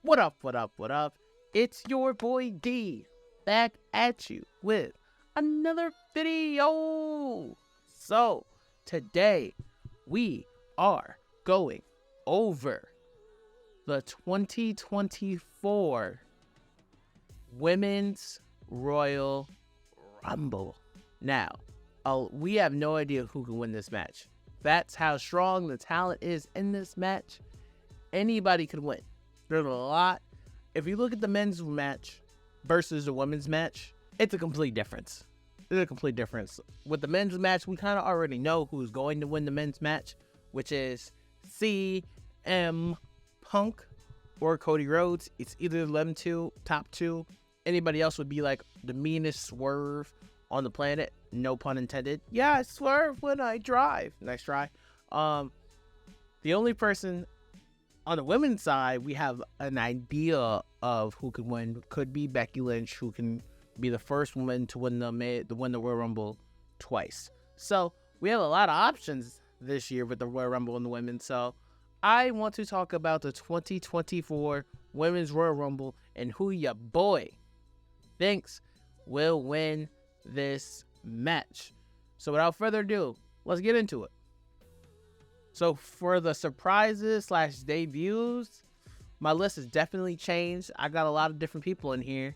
What up, what up, what up? It's your boy D, back at you with another video. So, today we are going over the 2024 Women's Royal Rumble. Now, we have no idea who can win this match. That's how strong the talent is in this match. Anybody could win. There's a lot. If you look at the men's match versus the women's match, it's a complete difference. There's a complete difference. With the men's match, we kind of already know who's going to win the men's match, which is CM Punk or Cody Rhodes. It's either them two, top two. Anybody else would be like the meanest swerve on the planet. No pun intended. Yeah, I swerve when I drive. Nice try. The only person on the women's side, we have an idea of who could win. Could be Becky Lynch, who can be the first woman to win the Royal Rumble twice. So we have a lot of options this year with the Royal Rumble and the women. So I want to talk about the 2024 Women's Royal Rumble and who your boy thinks will win this match. So without further ado, let's get into it. So for the surprises / debuts, my list has definitely changed. I got a lot of different people in here.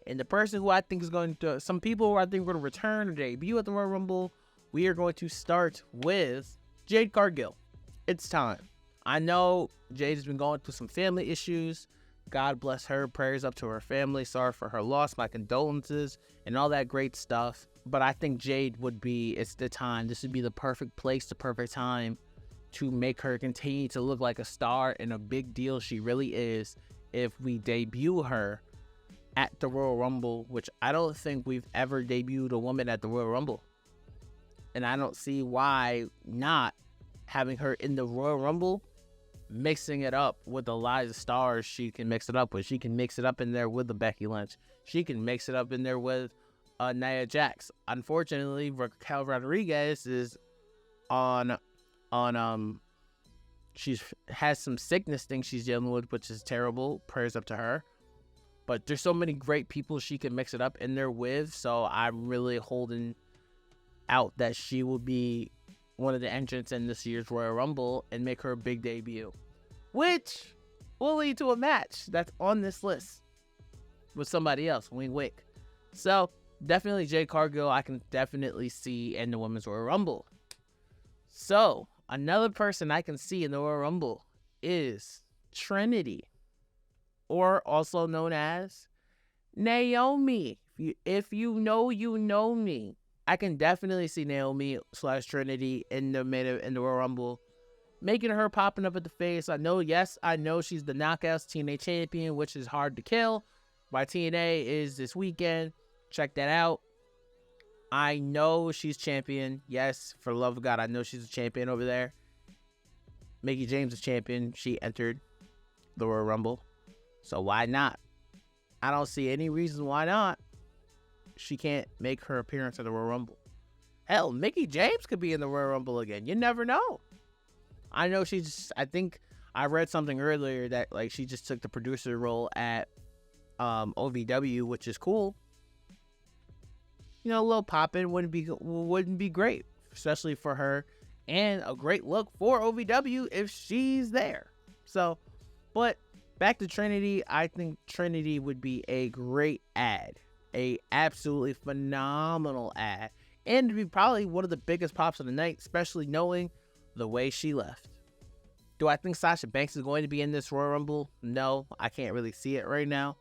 And the person who I think is going to, some people who I think are going to return or debut at the Royal Rumble, we are going to start with Jade Cargill. It's time. I know Jade has been going through some family issues. God bless her. Prayers up to her family. Sorry for her loss. My condolences and all that great stuff. But I think Jade it's the time. This would be the perfect place, the perfect time to make her continue to look like a star and a big deal she really is if we debut her at the Royal Rumble, which I don't think we've ever debuted a woman at the Royal Rumble. And I don't see why not having her in the Royal Rumble, mixing it up with a lot of stars she can mix it up with. She can mix it up in there with the Becky Lynch. She can mix it up in there with Nia Jax. Unfortunately, Raquel Rodriguez is she has some sickness thing she's dealing with, which is terrible. Prayers up to her. But there's so many great people she can mix it up in there with, so I'm really holding out that she will be one of the entrants in this year's Royal Rumble and make her a big debut, which will lead to a match that's on this list with somebody else. Wink, wink. So definitely Jade Cargill, I can definitely see in the Women's Royal Rumble. So another person I can see in the Royal Rumble is Trinity, or also known as Naomi. If you know, you know me. I can definitely see Naomi / Trinity in the Royal Rumble, making her popping up at the face. I know she's the Knockouts TNA champion, which is hard to kill. My TNA is this weekend. Check that out. I know she's champion. Yes, for the love of God, I know she's a champion over there. Mickie James is champion. She entered the Royal Rumble. So why not? I don't see any reason why not. She can't make her appearance at the Royal Rumble. Hell, Mickie James could be in the Royal Rumble again. You never know. I know I think I read something earlier that like she just took the producer role at OVW, which is cool. You know, a little pop-in wouldn't be great, especially for her, and a great look for OVW if she's there. So, but back to Trinity, I think Trinity would be a great add, a absolutely phenomenal add, and to be probably one of the biggest pops of the night, especially knowing the way she left. Do I think Sasha Banks is going to be in this Royal Rumble? No, I can't really see it right now.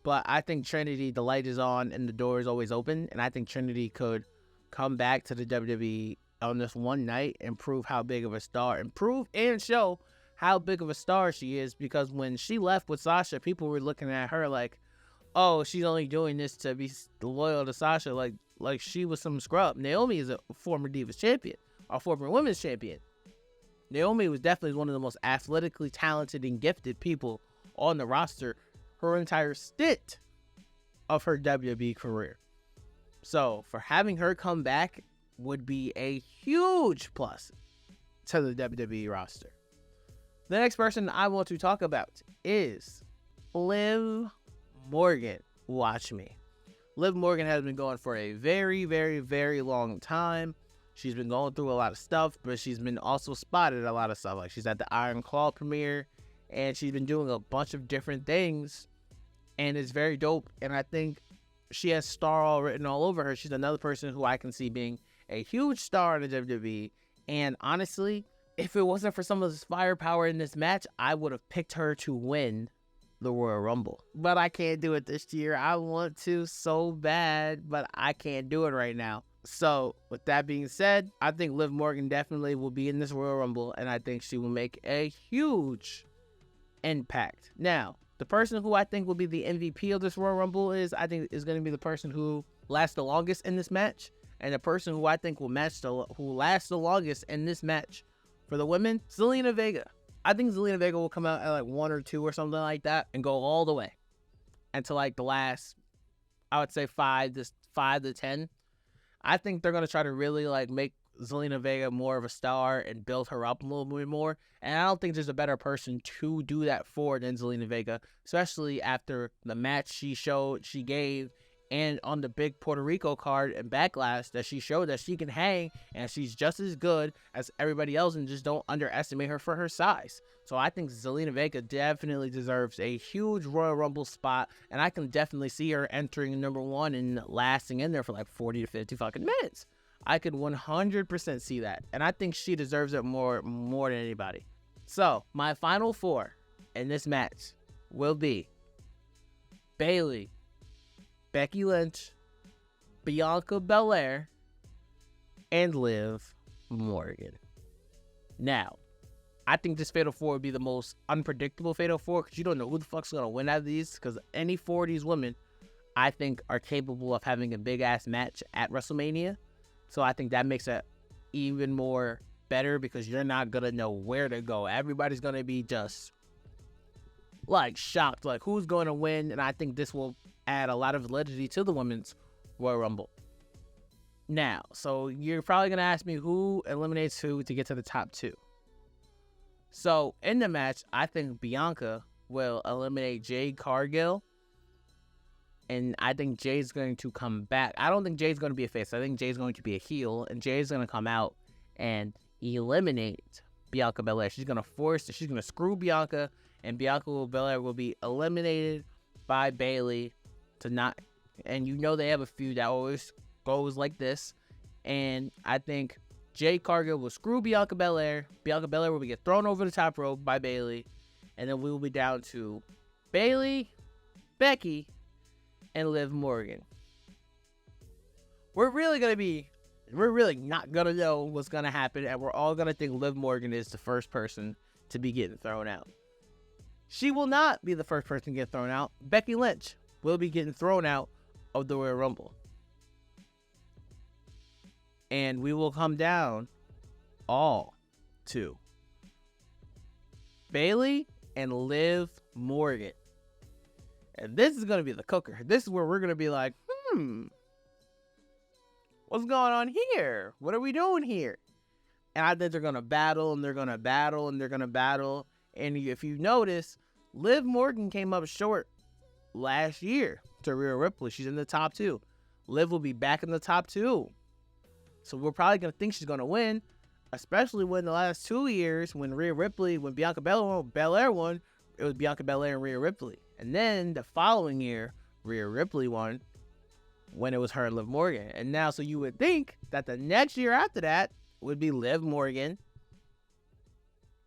But I think Trinity, the light is on and the door is always open. And I think Trinity could come back to the WWE on this one night and prove how big of a star. And prove and show how big of a star she is. Because when she left with Sasha, people were looking at her like, oh, she's only doing this to be loyal to Sasha. Like she was some scrub. Naomi is a former Divas champion. Or former Women's champion. Naomi was definitely one of the most athletically talented and gifted people on the roster her entire stint of her WWE career. So for having her come back would be a huge plus to the WWE roster. The next person I want to talk about is Liv Morgan. Watch me. Liv Morgan has been going for a very, very, very long time. She's been going through a lot of stuff, but she's been also spotted a lot of stuff. Like, she's at the Iron Claw premiere, and she's been doing a bunch of different things, and it's very dope. And I think she has star all written all over her. She's another person who I can see being a huge star in the WWE. And honestly, if it wasn't for some of this firepower in this match, I would have picked her to win the Royal Rumble. But I can't do it this year. I want to so bad, but I can't do it right now. So with that being said, I think Liv Morgan definitely will be in this Royal Rumble, and I think she will make a huge impact. Now, the person who I think will be the MVP of this Royal Rumble is going to be the person who lasts the longest in this match, and the person who I think will last the longest in this match for the women, Zelina Vega. I think Zelina Vega will come out at like 1 or 2 or something like that and go all the way until like the last, I would say 5 to 10. I think they're going to try to really like make Zelina Vega more of a star and build her up a little bit more. And I don't think there's a better person to do that for than Zelina Vega, especially after the match she gave, and on the big Puerto Rico card and Backlash that she showed that she can hang and she's just as good as everybody else, and just don't underestimate her for her size. So I think Zelina Vega definitely deserves a huge Royal Rumble spot, and I can definitely see her entering number 1 and lasting in there for like 40 to 50 fucking minutes. I could 100% see that, and I think she deserves it more than anybody. So my final 4 in this match will be Bayley, Becky Lynch, Bianca Belair, and Liv Morgan. Now, I think this Fatal 4 would be the most unpredictable Fatal 4, because you don't know who the fuck's going to win out of these, because any 4 of these women, I think, are capable of having a big-ass match at WrestleMania. So I think that makes it even more better, because you're not going to know where to go. Everybody's going to be just, like, shocked, like, who's going to win, and I think this will add a lot of validity to the Women's Royal Rumble. Now, so you're probably going to ask me who eliminates who to get to the top 2. So, in the match, I think Bianca will eliminate Jade Cargill, and I think Jade's going to come back. I don't think Jade's going to be a face. I think Jade's going to be a heel, and Jade's going to come out and eliminate Bianca Belair. She's going to screw Bianca, and Bianca Belair will be eliminated by Bayley to not, and you know they have a feud that always goes like this, and I think Jade Cargill will screw Bianca Belair. Bianca Belair will get thrown over the top rope by Bayley, and then we will be down to Bayley, Becky, and Liv Morgan. We're really not gonna know what's gonna happen, and we're all gonna think Liv Morgan is the first person to be getting thrown out. She will not be the first person to get thrown out. Becky Lynch will be getting thrown out of the Royal Rumble. And we will come down all to Bayley and Liv Morgan. And this is going to be the cooker. This is where we're going to be like, what's going on here? What are we doing here? And I think they're going to battle, and they're going to battle, and they're going to battle. And if you notice, Liv Morgan came up short last year to Rhea Ripley. She's in the top 2. Liv will be back in the top 2. So we're probably going to think she's going to win, especially when the last 2 years, when Bianca Belair won, it was Bianca Belair and Rhea Ripley. And then the following year, Rhea Ripley won when it was her and Liv Morgan. And now, so you would think that the next year after that would be Liv Morgan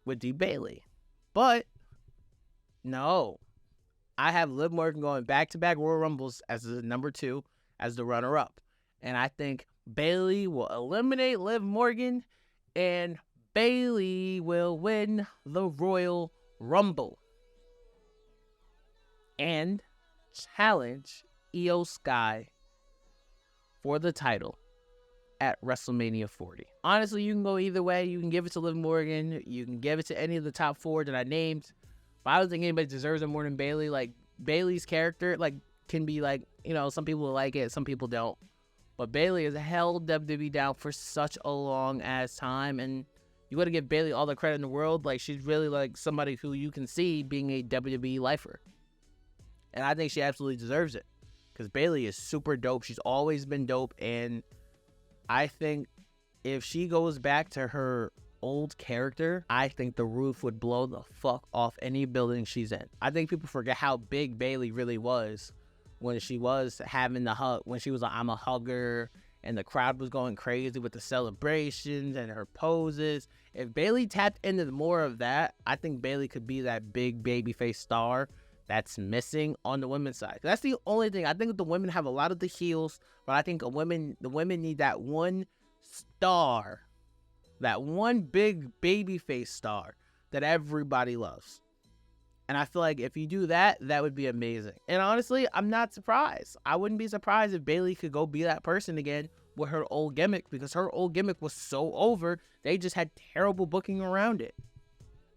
with D. Bayley. But no, I have Liv Morgan going back-to-back Royal Rumbles as the number 2, as the runner-up. And I think Bayley will eliminate Liv Morgan, and Bayley will win the Royal Rumble and challenge Io Sky for the title at WrestleMania 40. Honestly, you can go either way. You can give it to Liv Morgan. You can give it to any of the top 4 that I named. But I don't think anybody deserves it more than Bayley. Like, Bayley's character, like, can be like, you know, some people like it, some people don't. But Bayley has held WWE down for such a long ass time, and you got to give Bayley all the credit in the world. Like, she's really like somebody who you can see being a WWE lifer. And I think she absolutely deserves it because Bayley is super dope. She's always been dope. And I think if she goes back to her old character, I think the roof would blow the fuck off any building she's in. I think people forget how big Bayley really was when she was having the hug, when she was like, I'm a hugger, and the crowd was going crazy with the celebrations and her poses. If Bayley tapped into more of that, I think Bayley could be that big babyface star that's missing on the women's side. That's the only thing. I think the women have a lot of the heels, but I think the women need that one star, that one big babyface star that everybody loves. And I feel like if you do that, that would be amazing. And honestly, I'm not surprised. I wouldn't be surprised if Bayley could go be that person again with her old gimmick, because her old gimmick was so over, they just had terrible booking around it.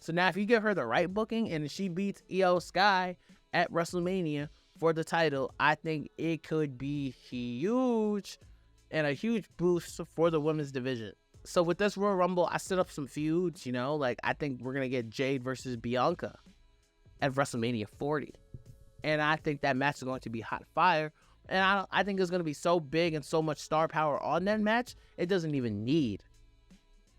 So now if you give her the right booking and she beats Io Sky at WrestleMania for the title, I think it could be huge and a huge boost for the women's division. So with this Royal Rumble, I set up some feuds, you know, like I think we're going to get Jade versus Bianca at WrestleMania 40. And I think that match is going to be hot fire. And I think it's going to be so big and so much star power on that match, it doesn't even need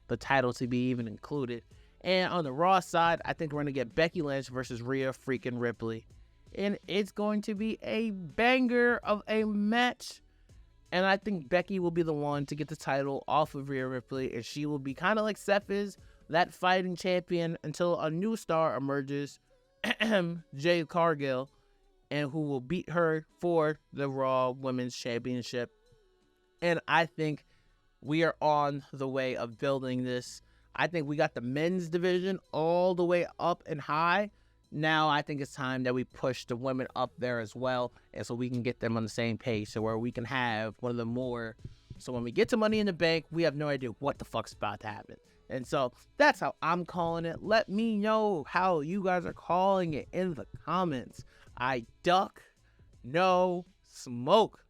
the title to be even included. And on the Raw side, I think we're going to get Becky Lynch versus Rhea freaking Ripley. And it's going to be a banger of a match. And I think Becky will be the one to get the title off of Rhea Ripley. And she will be kind of like Seth is, that fighting champion, until a new star emerges, Jade Cargill, and who will beat her for the Raw Women's Championship. And I think we are on the way of building this. I think we got the men's division all the way up and high. Now I think it's time that we push the women up there as well, and so we can get them on the same page, so where we can have one of the more, so when we get to Money in the Bank, we have no idea what the fuck's about to happen. And so that's how I'm calling it. Let me know how you guys are calling it in the comments. I duck, no smoke.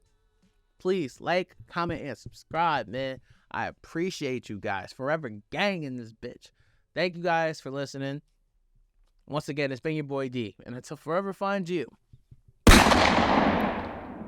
Please like, comment, and subscribe, man. I appreciate you guys. Forever gang in this bitch. Thank you guys for listening. Once again, it's been your boy D. And until forever finds you,